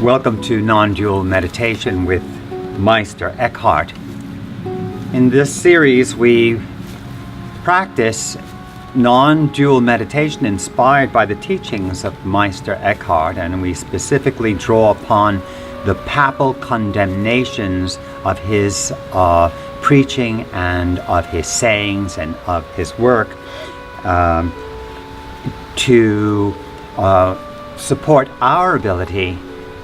Welcome to Non-Dual Meditation with Meister Eckhart. In this series, we practice non-dual meditation inspired by the teachings of Meister Eckhart, and we specifically draw upon the papal condemnations of his preaching and of his sayings and of his work to support our ability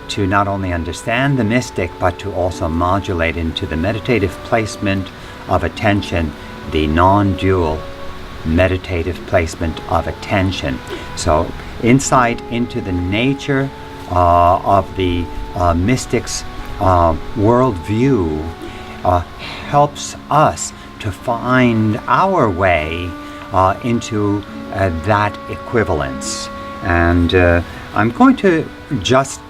to not only understand the mystic, but to also modulate into the meditative placement of attention, the non-dual meditative placement of attention. So insight into the nature of the mystic's worldview helps us to find our way into that equivalence. And I'm going to just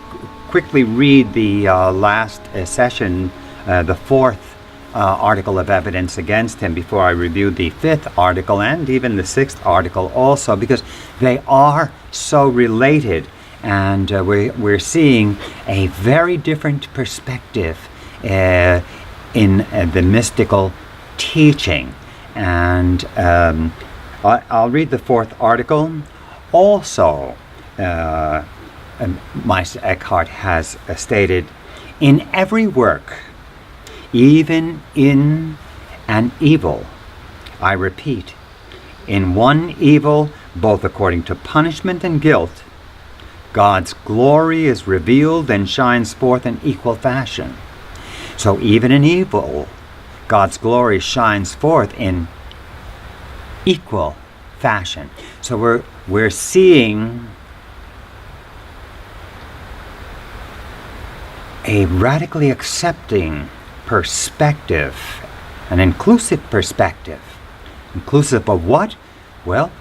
quickly read the last session, the fourth article of evidence against him, before I review the fifth article and even the sixth article also, because they are so related, and we're seeing a very different perspective in the mystical teaching. And I'll read the fourth article. Also, Meister Eckhart has stated, in every work, even in an evil, I repeat, in one evil, both according to punishment and guilt, God's glory is revealed and shines forth in equal fashion. So even in evil, God's glory shines forth in equal fashion. So we're seeing a radically accepting perspective, an inclusive perspective. Inclusive of what? Well,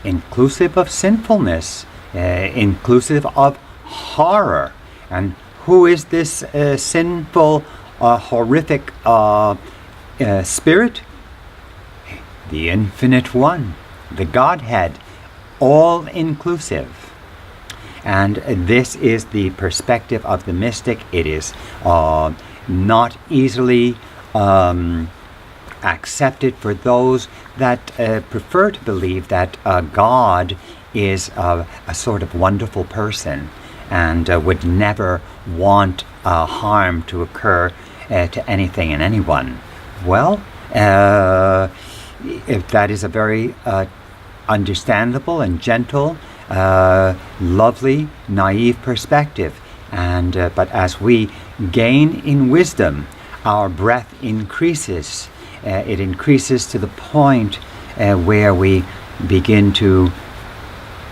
inclusive of sinfulness, inclusive of horror. And who is this sinful, horrific spirit? The Infinite One, the Godhead, all inclusive. And this is the perspective of the mystic. It is not easily accepted for those that prefer to believe that God is a sort of wonderful person and would never want harm to occur to anything and anyone. Well, if that is a very understandable and gentle, lovely, naive perspective. And but as we gain in wisdom, our breadth increases. It increases to the point where we begin to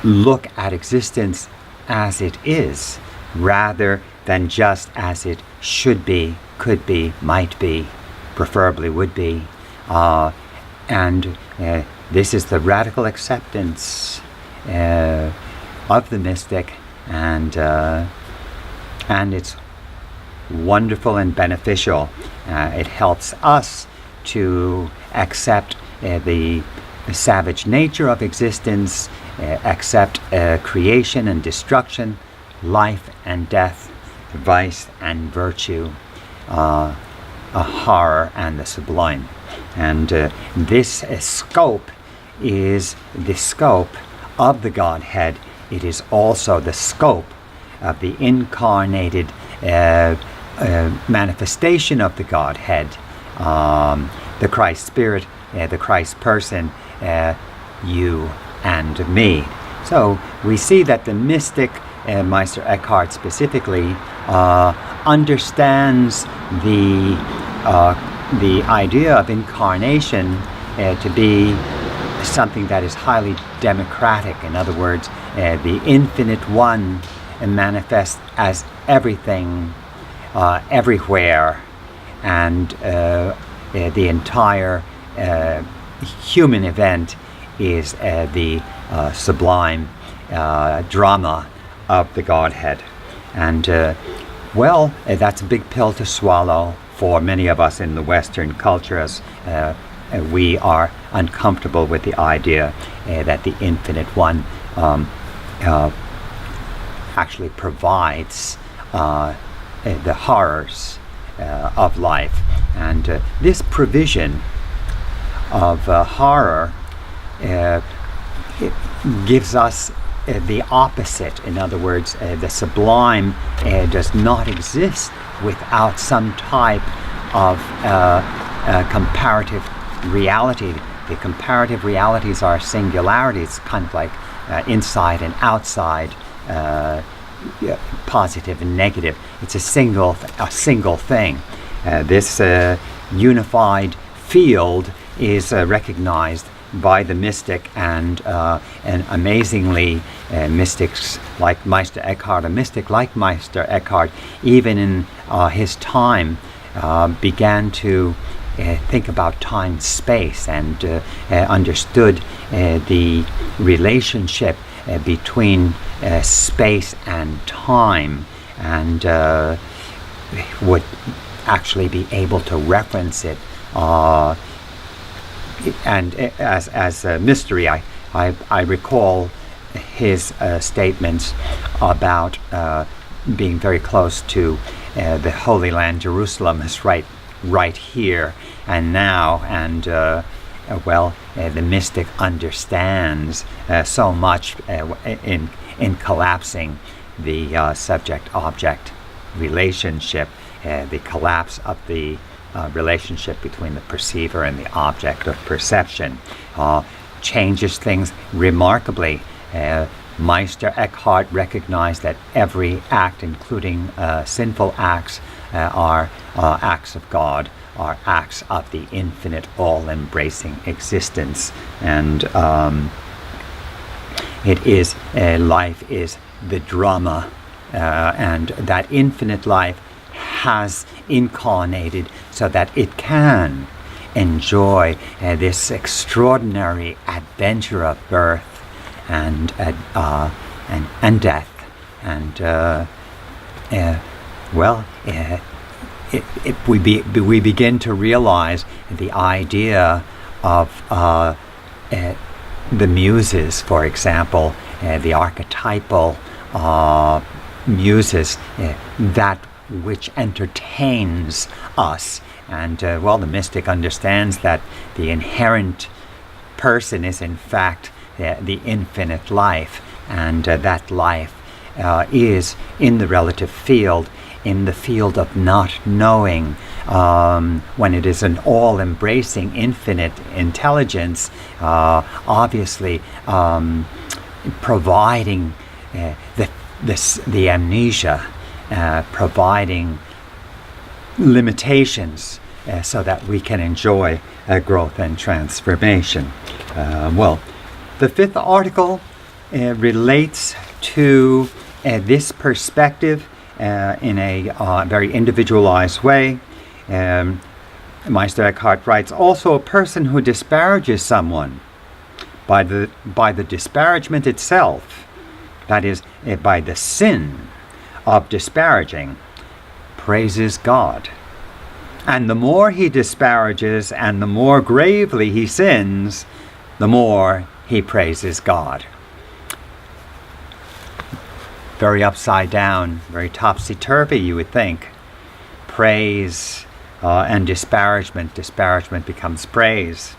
look at existence as it is, rather than just as it should be, could be, might be, preferably would be. And this is the radical acceptance of the mystic, and it's wonderful and beneficial. It helps us to accept the savage nature of existence, accept creation and destruction, life and death, vice and virtue, horror and the sublime. And this scope is the scope of the Godhead. It is also the scope of the incarnated manifestation of the Godhead, the Christ Spirit, the Christ person, you and me. So we see that the mystic, Meister Eckhart specifically, understands the idea of incarnation to be something that is highly democratic. In other words, the Infinite One manifests as everything, everywhere, and the entire human event is the sublime drama of the Godhead. And that's a big pill to swallow for many of us in the Western culture, as we are uncomfortable with the idea that the Infinite One actually provides the horrors of life. And this provision of horror it gives us the opposite. In other words, the sublime does not exist without some type of comparative reality. The comparative realities are singularities, kind of like inside and outside, positive and negative. It's a single thing. This unified field is recognized by the mystic, and amazingly, mystics like Meister Eckhart, a mystic like Meister Eckhart, even in his time, began to think about time-space and understood the relationship between space and time, and would actually be able to reference it. And as a mystery, I recall his statements about being very close to the Holy Land. Jerusalem is right here and now, and the mystic understands so much in collapsing the subject-object relationship, the collapse of the relationship between the perceiver and the object of perception, changes things remarkably. Meister Eckhart recognized that every act, including sinful acts, are acts of God, are acts of the infinite, all-embracing existence. And it is life is the drama, and that infinite life has incarnated so that it can enjoy this extraordinary adventure of birth and death, and we begin to realize the idea of the muses, for example, the archetypal muses, that which entertains us. And the mystic understands that the inherent person is in fact the infinite life, and that life is in the relative field, in the field of not knowing, when it is an all-embracing infinite intelligence, obviously providing the amnesia, providing limitations so that we can enjoy growth and transformation. The fifth article relates to this perspective in a very individualized way. Meister Eckhart writes, also a person who disparages someone by the disparagement itself, that is, by the sin of disparaging, praises God. And the more he disparages and the more gravely he sins, the more he praises God. Very upside down, very topsy-turvy, you would think. Praise and disparagement. Disparagement becomes praise.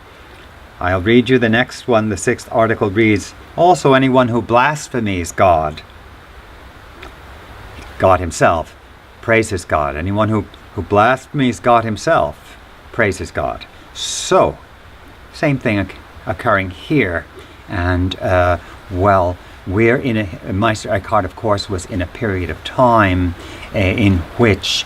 I'll read you the next one. The sixth article reads, also anyone who blasphemes God, God himself, praises God. Anyone who blasphemes God himself praises God. So, same thing occurring here. And, we're in Meister Eckhart, of course, was in a period of time in which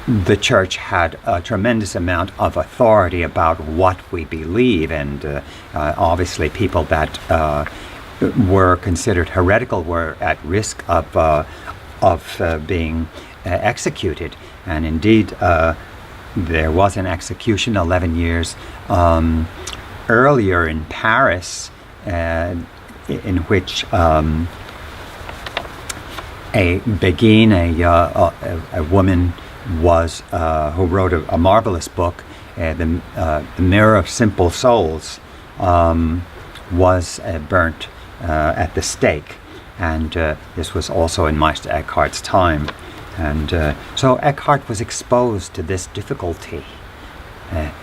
the church had a tremendous amount of authority about what we believe, and obviously people that were considered heretical were at risk of being executed. And indeed, there was an execution 11 years earlier in Paris, in which a Begin, a woman, was who wrote a marvelous book, the Mirror of Simple Souls, was burnt at the stake. and this was also in Meister Eckhart's time. And so Eckhart was exposed to this difficulty,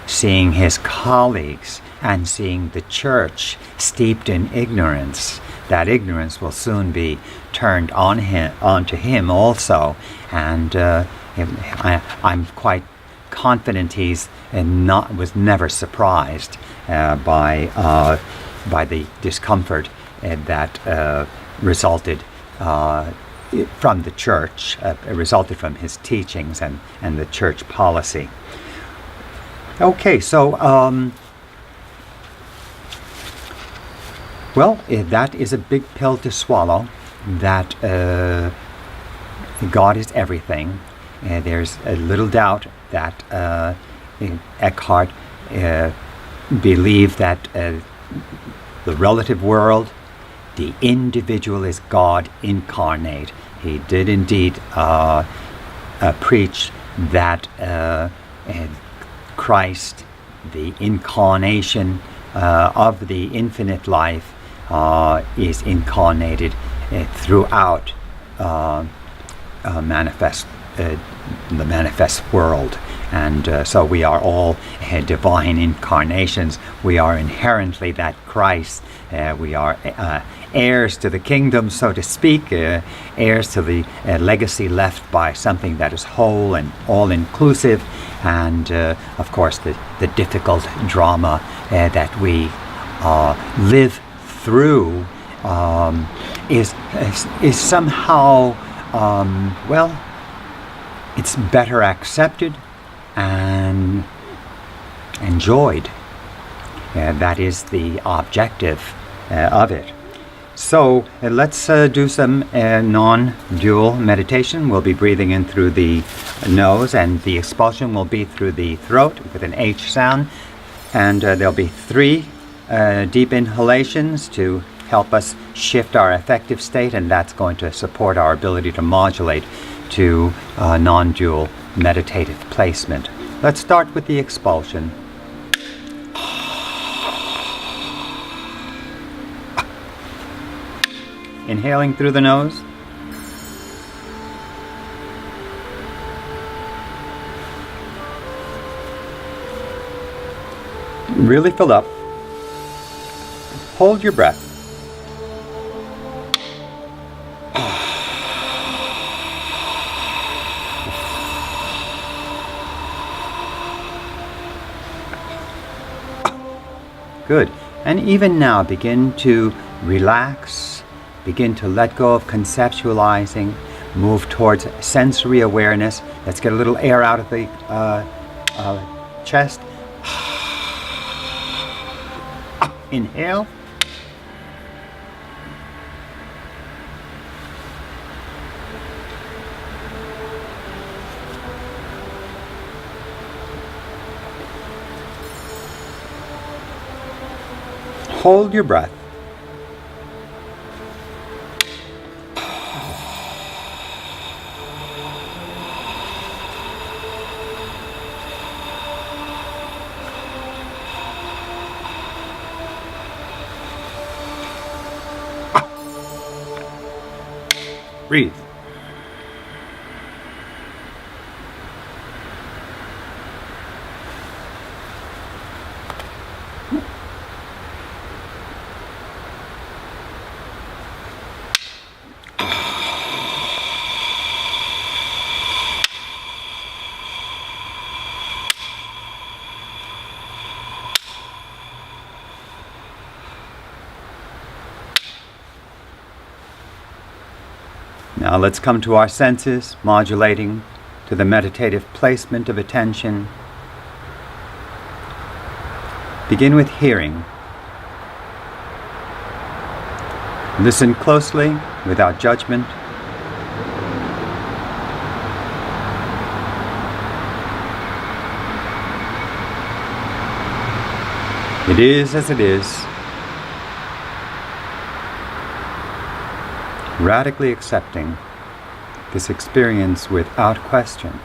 seeing his colleagues and seeing the church steeped in ignorance. That ignorance will soon be turned onto him also, and I'm quite confident he's was never surprised by the discomfort that resulted from the church, resulted from his teachings and the church policy. Okay, so that is a big pill to swallow, that God is everything. There's a little doubt that Eckhart believed that the relative world, the individual, is God incarnate. He did indeed preach that Christ, the incarnation of the infinite life, is incarnated throughout the manifest world. And so we are all divine incarnations. We are inherently that Christ. We are heirs to the kingdom, so to speak, heirs to the legacy left by something that is whole and all-inclusive. And of course, the difficult drama that we live through is somehow, it's better accepted and enjoyed. That is the objective of it. So let's do some non-dual meditation. We'll be breathing in through the nose, and the expulsion will be through the throat with an H sound. And there'll be 3 deep inhalations to help us shift our affective state, and that's going to support our ability to modulate to non-dual meditative placement. Let's start with the expulsion. Inhaling through the nose. Really fill up. Hold your breath. Good. And even now, begin to relax, begin to let go of conceptualizing, move towards sensory awareness. Let's get a little air out of the chest. Inhale. Hold your breath. Breathe. Now let's come to our senses, modulating to the meditative placement of attention. Begin with hearing. Listen closely, without judgment. It is as it is. Radically accepting this experience without question.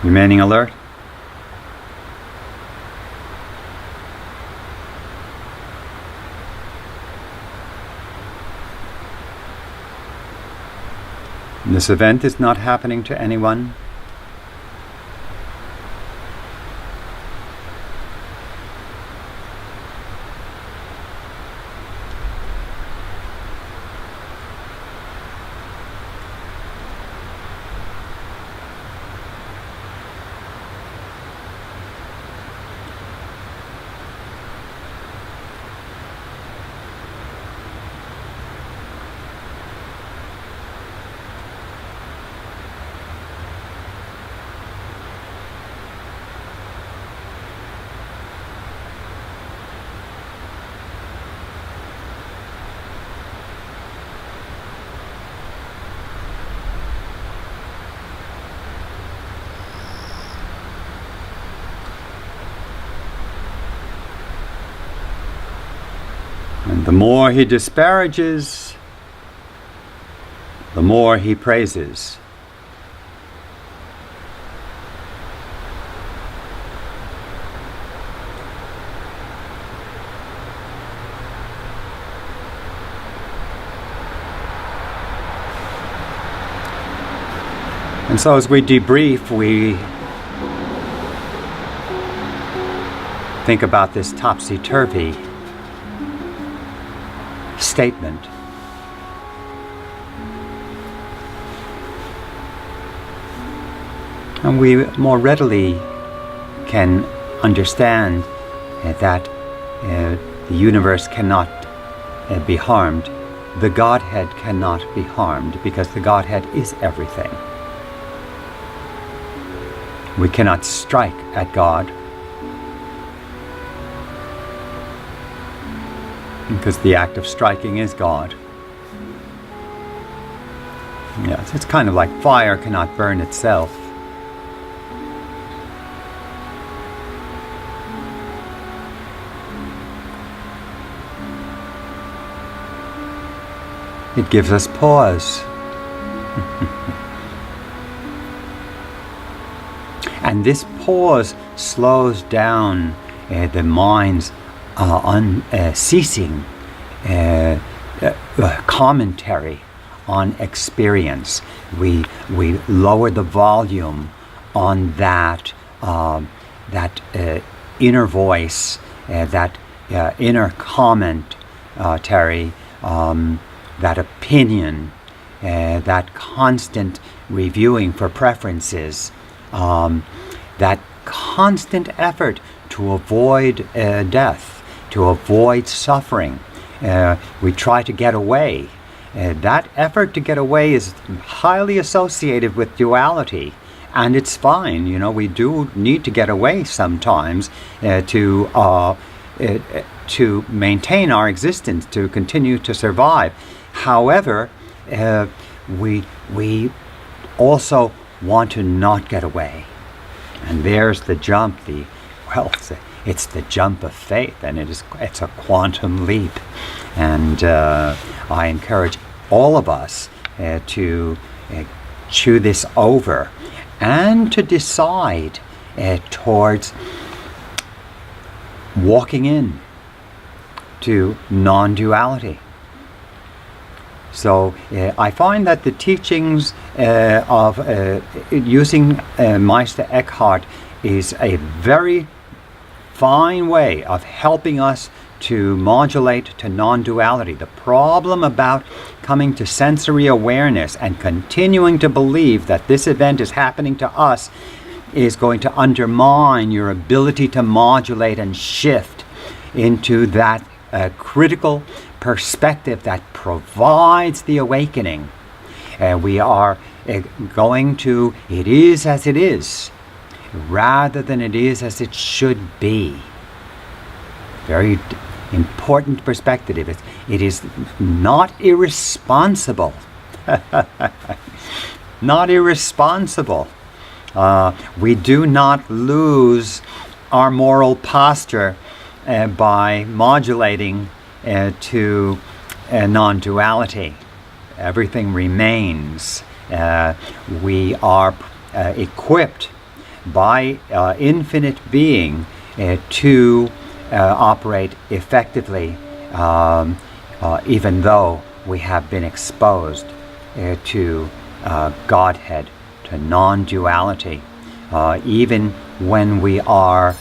Remaining alert. This event is not happening to anyone. And the more he disparages, the more he praises. And so as we debrief, we think about this topsy-turvy statement. And we more readily can understand that the universe cannot be harmed. The Godhead cannot be harmed because the Godhead is everything. We cannot strike at God because the act of striking is God. Yes, it's kind of like fire cannot burn itself. It gives us pause. And this pause slows down the mind's unceasing commentary on experience. We lower the volume on that inner voice, that inner commentary, that opinion, that constant reviewing for preferences, that constant effort to avoid death, to avoid suffering. We try to get away. That effort to get away is highly associated with duality, and it's fine. You know, we do need to get away sometimes to maintain our existence, to continue to survive. However, we also want to not get away. And there's the jump, it's the jump of faith, and it's a quantum leap. And I encourage all of us to chew this over and to decide towards walking in to non-duality. So I find that the teachings of using Meister Eckhart is a very fine way of helping us to modulate to non-duality. The problem about coming to sensory awareness and continuing to believe that this event is happening to us is going to undermine your ability to modulate and shift into that critical perspective that provides the awakening. We are going to it is as it is rather than it is as it should be. Very important perspective. It is not irresponsible. Not irresponsible. We do not lose our moral posture by modulating to non-duality. Everything remains. We are equipped by infinite being to operate effectively, even though we have been exposed to Godhead, to non-duality. Even when we are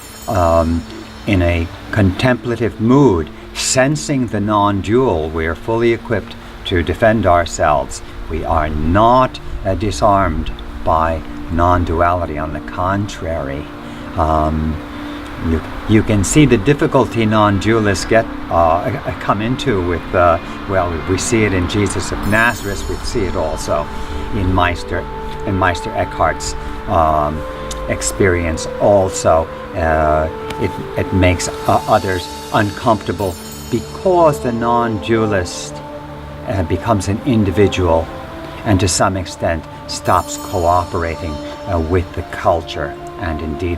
in a contemplative mood, sensing the non-dual, we are fully equipped to defend ourselves. We are not disarmed by non-duality. On the contrary, you can see the difficulty non-dualists come into with, we see it in Jesus of Nazareth. We see it also in Meister Eckhart's experience. Also, it makes others uncomfortable because the non-dualist becomes an individual and to some extent stops cooperating with the culture. And indeed,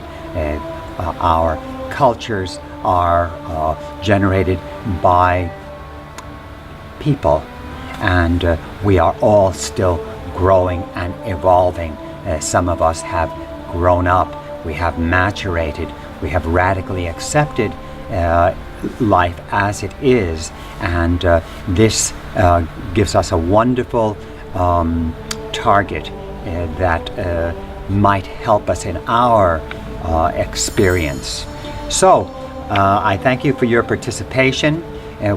our cultures are generated by people, and we are all still growing and evolving. Some of us have grown up, we have maturated, we have radically accepted life as it is, and this gives us a wonderful target that might help us in our experience. So I thank you for your participation.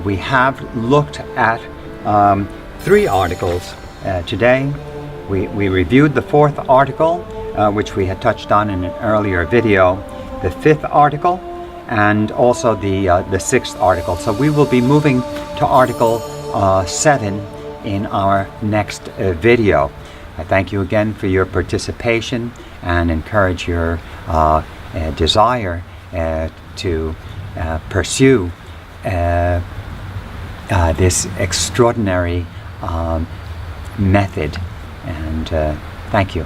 We have looked at 3 articles today. We reviewed the 4th article, which we had touched on in an earlier video, the 5th article, and also the 6th article. So we will be moving to Article 7 in our next video. I thank you again for your participation and encourage your desire to pursue this extraordinary method. And thank you.